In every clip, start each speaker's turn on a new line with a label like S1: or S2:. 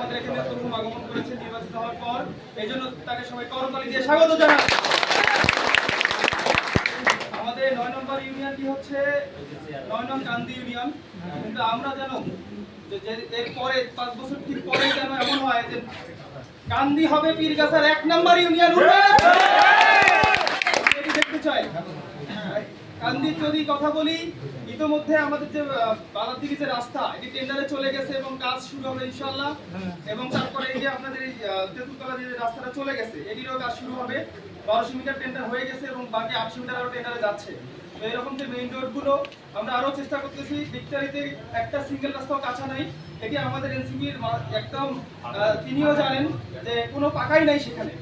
S1: আমাদের এখানে প্রথম আগমন করেছে নির্বাচিত হওয়ার পর, এই জন্য তাকে সবাই করতালি দিয়ে স্বাগত জানাই। আমাদের 9 নম্বর ইউনিয়নটি হচ্ছে 9 নং কান্দি ইউনিয়ন, কিন্তু আমরা জানো যে এর পরে 5 বছর ঠিক পরে যেন এমন হয় যে কান্দি হবে পীরগাছার 1 নম্বর ইউনিয়ন দেখতে চাই। কান্দির যদি কথা বলি, ইতোমধ্যে আমাদের যে বালার দিকে যে রাস্তা, এটি টেন্ডারে চলে গেছে এবং কাজ শুরু হবে ইনশাআল্লাহ। এবং তারপরে এই যে আপনাদের এই তেঁতুলতলা যে রাস্তাটা চলে গেছে, এটিরও কাজ শুরু হবে। 1200 মিটার টেন্ডার হয়ে গেছে এবং বাকি 800 মিটার আরো টেন্ডারে যাচ্ছে। তো এরকম যে মেইন রোডগুলো আমরা আরো চেষ্টা করতেছি। ডিকটারিতে একটা সিঙ্গেল রাস্তাও কাঁচা নাই, এটি আমাদের এনসিপির একদম তিনিও জানেন যে কোনো পাকাই নাই সেখানে।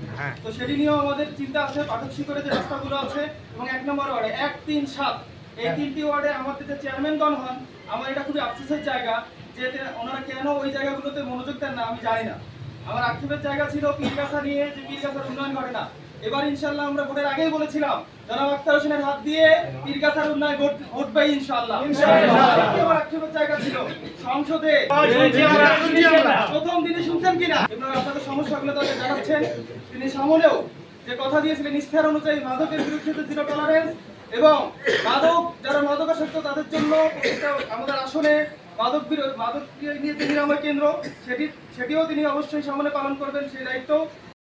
S1: তো সেটি নিয়েও আমাদের চিন্তা আছে। পাঠক শিখরে যে রাস্তাগুলো আছে এবং 1 নম্বর ওয়ার্ডে 1, 3, 7 এই 3টি ওয়ার্ডে আমাদের যে চেয়ারম্যানগণ হন, আমার এটা খুবই আফসোসের জায়গা যে ওনারা কেন ওই জায়গাগুলোতে মনোযোগ দেন না আমি জানি না। আমার আক্ষেপের জায়গা ছিল পীরগাছা নিয়ে, যে পীরগাছার উন্নয়ন ঘটে না। এবার ইনশাআল্লাহ আমরা ভোটের আগেই বলেছিলাম জনাব আক্তার হোসেনের হাত দিয়ে পীরগাছার উন্নয়ন ভোট পাই ইনশাআল্লাহ। আমার আক্ষেপের জায়গা ছিল সংসদে প্রথম দিনে শুনছেন কিনা, আপনারা আপনাদের সমস্যাগুলো তাকে জানাচ্ছেন। তিনি সামনেও যে কথা দিয়েছিলেন ইস্তেহার অনুযায়ী মাদকের বিরুদ্ধে জিরো টলারেন্স এবং মাদক যারা মাদকাসক্ত তাদের জন্য আমাদের আসনে মাদক নিয়ে যে নিরাময় কেন্দ্র, সেটিও তিনি অবশ্যই সামনে পালন করবেন, সেই দায়িত্ব